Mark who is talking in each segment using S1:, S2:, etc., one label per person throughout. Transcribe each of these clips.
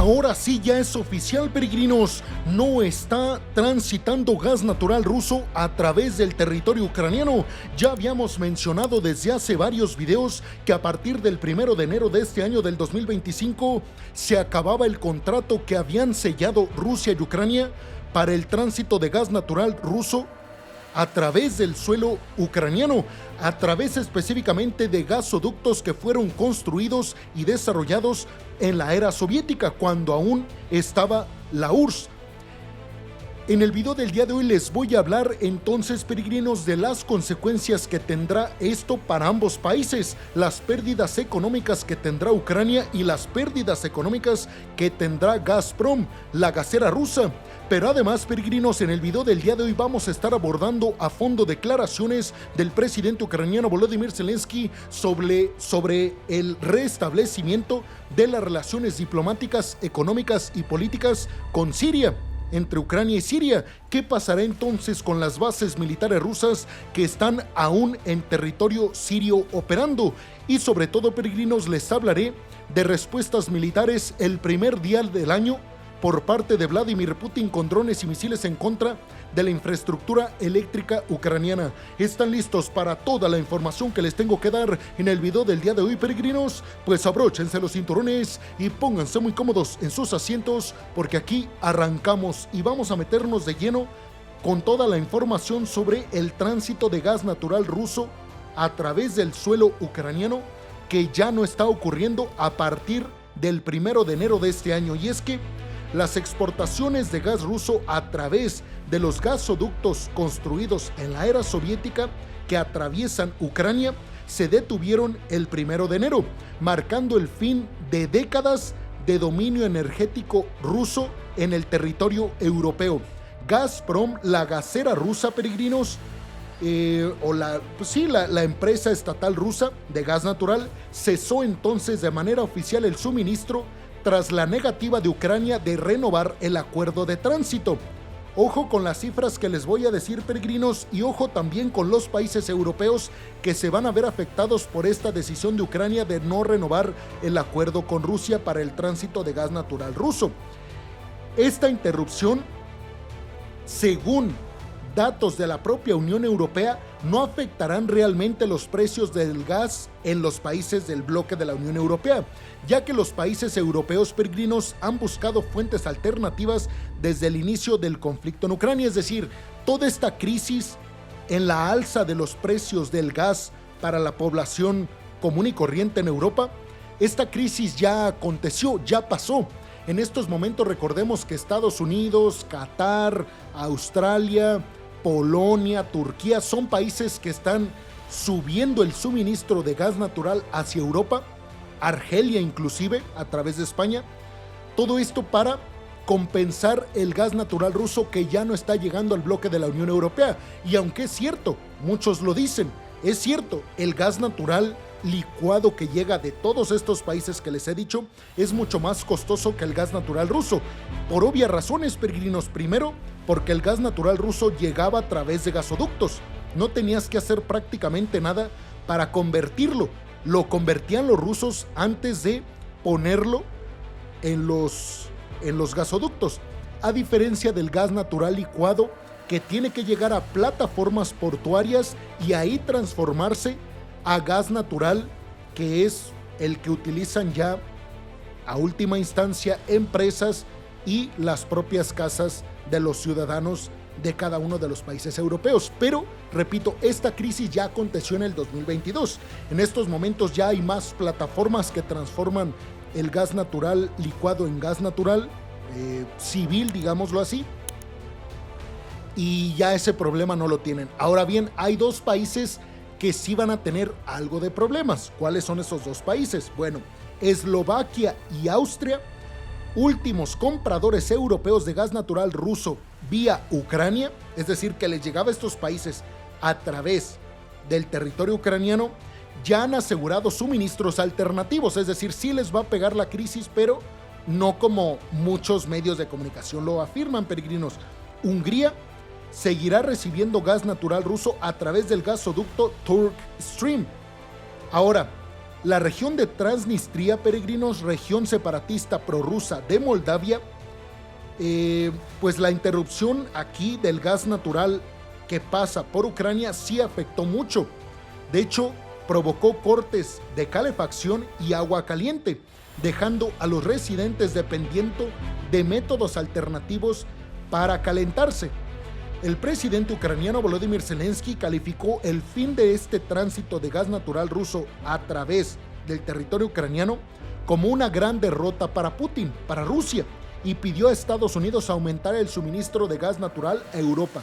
S1: Ahora sí ya es oficial, peregrinos, no está transitando gas natural ruso a través del territorio ucraniano. Ya habíamos mencionado desde hace varios videos que a partir del 1 de enero de este año del 2025 se acababa el contrato que habían sellado Rusia y Ucrania para el tránsito de gas natural ruso a través del suelo ucraniano, a través específicamente de gasoductos que fueron construidos y desarrollados en la era soviética, cuando aún estaba la URSS. En el video del día de hoy les voy a hablar entonces, peregrinos, de las consecuencias que tendrá esto para ambos países, las pérdidas económicas que tendrá Ucrania y las pérdidas económicas que tendrá Gazprom, la gasera rusa. Pero además, peregrinos, en el video del día de hoy vamos a estar abordando a fondo declaraciones del presidente ucraniano Volodymyr Zelensky sobre el restablecimiento de las relaciones diplomáticas, económicas y políticas con Siria, entre Ucrania y Siria. ¿Qué pasará entonces con las bases militares rusas que están aún en territorio sirio operando? Y sobre todo, peregrinos, les hablaré de respuestas militares el primer día del año por parte de Vladimir Putin con drones y misiles en contra de la infraestructura eléctrica ucraniana. ¿Están listos para toda la información que les tengo que dar en el video del día de hoy, peregrinos? Pues abróchense los cinturones y pónganse muy cómodos en sus asientos, porque aquí arrancamos y vamos a meternos de lleno con toda la información sobre el tránsito de gas natural ruso a través del suelo ucraniano, que ya no está ocurriendo a partir del 1 de enero de este año. Y es que las exportaciones de gas ruso a través de los gasoductos construidos en la era soviética que atraviesan Ucrania se detuvieron el 1 de enero, marcando el fin de décadas de dominio energético ruso en el territorio europeo. Gazprom, la gasera rusa, peregrinos, la empresa estatal rusa de gas natural, cesó entonces de manera oficial el suministro tras la negativa de Ucrania de renovar el acuerdo de tránsito. Ojo con las cifras que les voy a decir, peregrinos, y ojo también con los países europeos que se van a ver afectados por esta decisión de Ucrania de no renovar el acuerdo con Rusia para el tránsito de gas natural ruso. Esta interrupción, según datos de la propia Unión Europea, no afectarán realmente los precios del gas en los países del bloque de la Unión Europea, ya que los países europeos, peregrinos, han buscado fuentes alternativas desde el inicio del conflicto en Ucrania. Es decir, toda esta crisis en la alza de los precios del gas para la población común y corriente en Europa, esta crisis ya aconteció, ya pasó. En estos momentos recordemos que Estados Unidos, Qatar, Australia, Polonia, Turquía son países que están subiendo el suministro de gas natural hacia Europa, Argelia inclusive a través de España. Todo esto para compensar el gas natural ruso que ya no está llegando al bloque de la Unión Europea. Y aunque es cierto, muchos lo dicen, es cierto, el gas natural licuado que llega de todos estos países que les he dicho es mucho más costoso que el gas natural ruso, por obvias razones, peregrinos. Primero, porque el gas natural ruso llegaba a través de gasoductos, no tenías que hacer prácticamente nada para convertirlo, lo convertían los rusos antes de ponerlo en los gasoductos, a diferencia del gas natural licuado que tiene que llegar a plataformas portuarias y ahí transformarse a gas natural, que es el que utilizan ya a última instancia empresas y las propias casas de los ciudadanos de cada uno de los países europeos. Pero, repito, esta crisis ya aconteció en el 2022. En estos momentos ya hay más plataformas que transforman el gas natural licuado en gas natural civil, digámoslo así, y ya ese problema no lo tienen. Ahora bien, hay dos países que sí van a tener algo de problemas. ¿Cuáles son esos dos países? Bueno, Eslovaquia y Austria, últimos compradores europeos de gas natural ruso vía Ucrania, es decir, que les llegaba a estos países a través del territorio ucraniano, ya han asegurado suministros alternativos. Es decir, sí les va a pegar la crisis, pero no como muchos medios de comunicación lo afirman, peregrinos. Hungría seguirá recibiendo gas natural ruso a través del gasoducto Turk Stream. Ahora, La región de Transnistria, peregrinos, región separatista prorrusa de Moldavia, pues la interrupción aquí del gas natural que pasa por Ucrania sí afectó mucho. De hecho, provocó cortes de calefacción y agua caliente, dejando a los residentes dependiendo de métodos alternativos para calentarse. El presidente ucraniano Volodymyr Zelensky calificó el fin de este tránsito de gas natural ruso a través del territorio ucraniano como una gran derrota para Putin, para Rusia, y pidió a Estados Unidos aumentar el suministro de gas natural a Europa.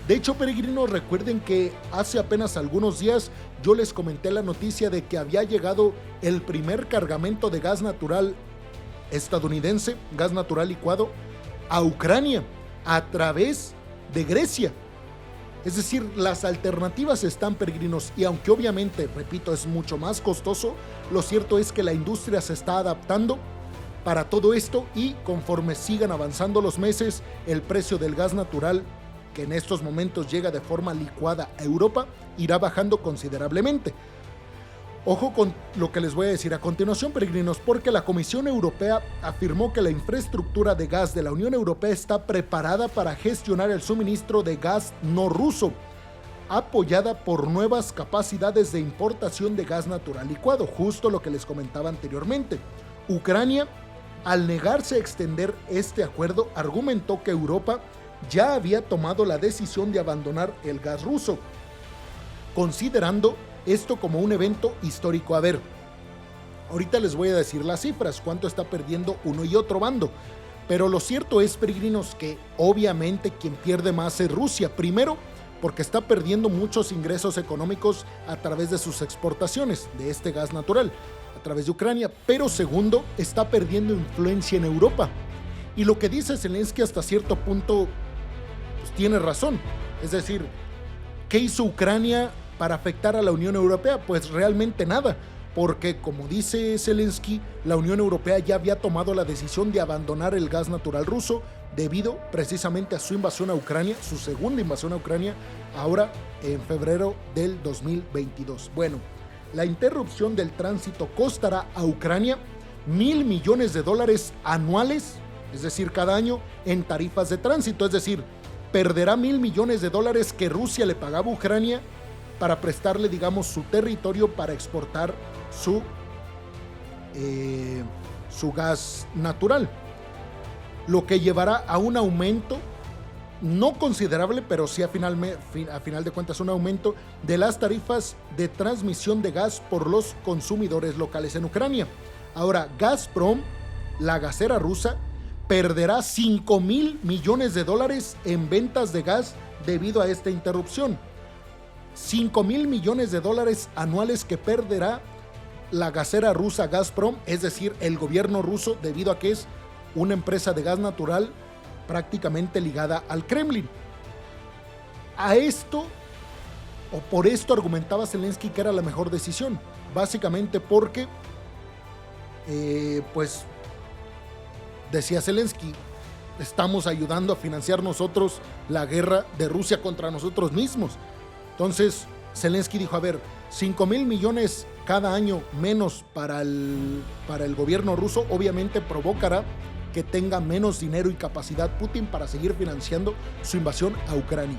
S1: De hecho, peregrinos, recuerden que hace apenas algunos días yo les comenté la noticia de que había llegado el primer cargamento de gas natural estadounidense, gas natural licuado, a Ucrania a través de Grecia. Es decir, las alternativas están, peregrinos, y aunque obviamente, repito, es mucho más costoso, lo cierto es que la industria se está adaptando para todo esto y conforme sigan avanzando los meses, el precio del gas natural, que en estos momentos llega de forma licuada a Europa, irá bajando considerablemente. Ojo con lo que les voy a decir a continuación, peregrinos, porque la Comisión Europea afirmó que la infraestructura de gas de la Unión Europea está preparada para gestionar el suministro de gas no ruso, apoyada por nuevas capacidades de importación de gas natural licuado, justo lo que les comentaba anteriormente. Ucrania, al negarse a extender este acuerdo, argumentó que Europa ya había tomado la decisión de abandonar el gas ruso, considerando esto como un evento histórico. A ver, ahorita les voy a decir las cifras, cuánto está perdiendo uno y otro bando, pero lo cierto es, peregrinos, que obviamente quien pierde más es Rusia. Primero, porque está perdiendo muchos ingresos económicos a través de sus exportaciones de este gas natural a través de Ucrania, pero segundo, está perdiendo influencia en Europa. Y lo que dice Zelensky hasta cierto punto pues tiene razón. Es decir, ¿qué hizo Ucrania para afectar a la Unión Europea? Pues realmente nada, porque como dice Zelensky, la Unión Europea ya había tomado la decisión de abandonar el gas natural ruso debido precisamente a su invasión a Ucrania, su segunda invasión a Ucrania, ahora en febrero del 2022. Bueno, la interrupción del tránsito costará a Ucrania $1,000 millones anuales, es decir, cada año, en tarifas de tránsito. Es decir, perderá $1,000 millones que Rusia le pagaba a Ucrania para prestarle, digamos, su territorio para exportar su gas natural, lo que llevará a un aumento no considerable, pero sí a final de cuentas un aumento de las tarifas de transmisión de gas por los consumidores locales en Ucrania. Ahora, Gazprom, la gasera rusa, perderá $5,000 millones en ventas de gas debido a esta interrupción. $5,000 millones anuales que perderá la gasera rusa Gazprom, es decir, el gobierno ruso, debido a que es una empresa de gas natural prácticamente ligada al Kremlin. A esto, o por esto argumentaba Zelensky que era la mejor decisión, básicamente porque, pues, decía Zelensky, estamos ayudando a financiar nosotros la guerra de Rusia contra nosotros mismos. Entonces, Zelensky dijo, a ver, $5,000 millones cada año menos para el gobierno ruso, obviamente provocará que tenga menos dinero y capacidad Putin para seguir financiando su invasión a Ucrania.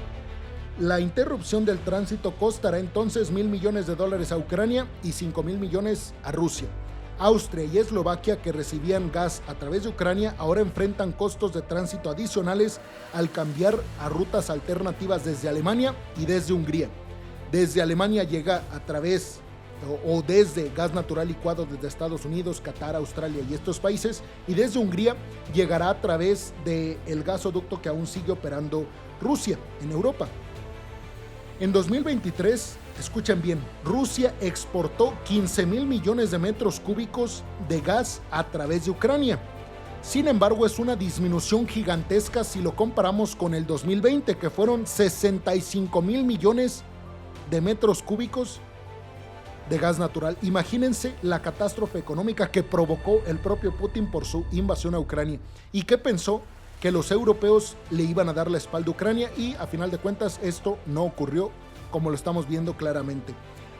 S1: La interrupción del tránsito costará entonces $1,000 millones a Ucrania y $5,000 millones a Rusia. Austria y Eslovaquia, que recibían gas a través de Ucrania, ahora enfrentan costos de tránsito adicionales al cambiar a rutas alternativas desde Alemania y desde Hungría. Desde Alemania llega a través o desde gas natural licuado desde Estados Unidos, Qatar, Australia y estos países, y desde Hungría llegará a través del gasoducto que aún sigue operando Rusia en Europa. En 2023, escuchen bien, Rusia exportó 15,000 millones de metros cúbicos de gas a través de Ucrania. Sin embargo, es una disminución gigantesca si lo comparamos con el 2020, que fueron 65,000 millones de metros cúbicos de gas natural. Imagínense la catástrofe económica que provocó el propio Putin por su invasión a Ucrania. ¿Y qué pensó? Que los europeos le iban a dar la espalda a Ucrania, y a final de cuentas esto no ocurrió, como lo estamos viendo claramente.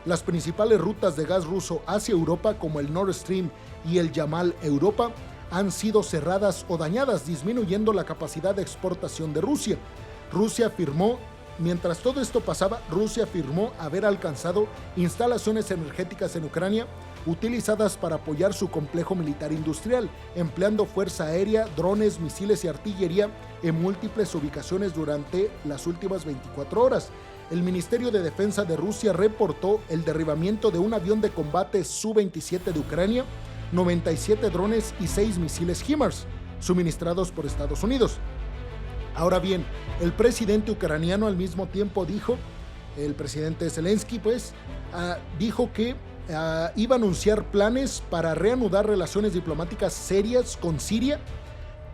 S1: Las principales rutas de gas ruso hacia Europa, como el Nord Stream y el Yamal Europa, han sido cerradas o dañadas, disminuyendo la capacidad de exportación de Rusia. Mientras todo esto pasaba, Rusia afirmó haber alcanzado instalaciones energéticas en Ucrania utilizadas para apoyar su complejo militar industrial, empleando fuerza aérea, drones, misiles y artillería en múltiples ubicaciones durante las últimas 24 horas. El Ministerio de Defensa de Rusia reportó el derribamiento de un avión de combate Su-27 de Ucrania, 97 drones y 6 misiles HIMARS, suministrados por Estados Unidos. Ahora bien, el presidente ucraniano al mismo tiempo dijo, el presidente Zelensky dijo que iba a anunciar planes para reanudar relaciones diplomáticas serias con Siria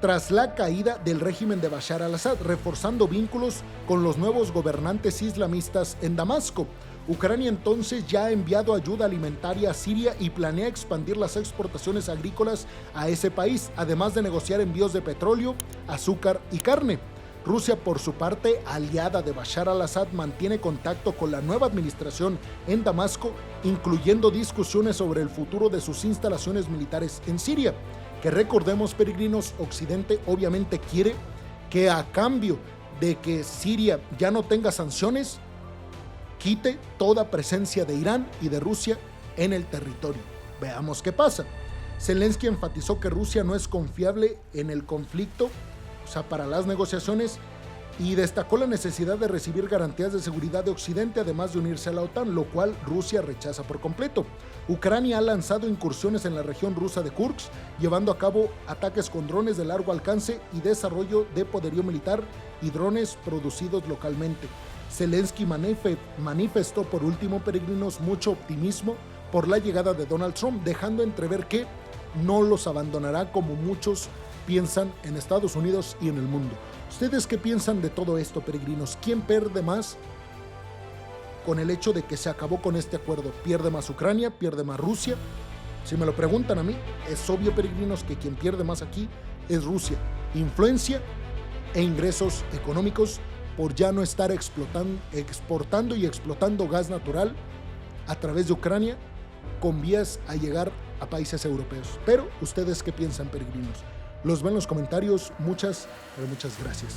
S1: tras la caída del régimen de Bashar al-Assad, reforzando vínculos con los nuevos gobernantes islamistas en Damasco. Ucrania entonces ya ha enviado ayuda alimentaria a Siria y planea expandir las exportaciones agrícolas a ese país, además de negociar envíos de petróleo, azúcar y carne. Rusia, por su parte, aliada de Bashar al-Assad, mantiene contacto con la nueva administración en Damasco, incluyendo discusiones sobre el futuro de sus instalaciones militares en Siria, que recordemos, peregrinos, Occidente obviamente quiere que a cambio de que Siria ya no tenga sanciones, quite toda presencia de Irán y de Rusia en el territorio. Veamos qué pasa. Zelensky enfatizó que Rusia no es confiable en el conflicto, para las negociaciones, y destacó la necesidad de recibir garantías de seguridad de Occidente, además de unirse a la OTAN, lo cual Rusia rechaza por completo. Ucrania ha lanzado incursiones en la región rusa de Kursk, llevando a cabo ataques con drones de largo alcance y desarrollo de poderío militar y drones producidos localmente. Zelensky manifestó, por último, peregrinos, mucho optimismo por la llegada de Donald Trump, dejando entrever que no los abandonará como muchos piensan en Estados Unidos y en el mundo. ¿Ustedes qué piensan de todo esto, peregrinos? ¿Quién pierde más con el hecho de que se acabó con este acuerdo? ¿Pierde más Ucrania? ¿Pierde más Rusia? Si me lo preguntan a mí, es obvio, peregrinos, que quien pierde más aquí es Rusia. Influencia e ingresos económicos por ya no estar exportando y explotando gas natural a través de Ucrania con vías a llegar a países europeos. Pero, ¿ustedes qué piensan, peregrinos? Los veo en los comentarios. Muchas, pero muchas gracias.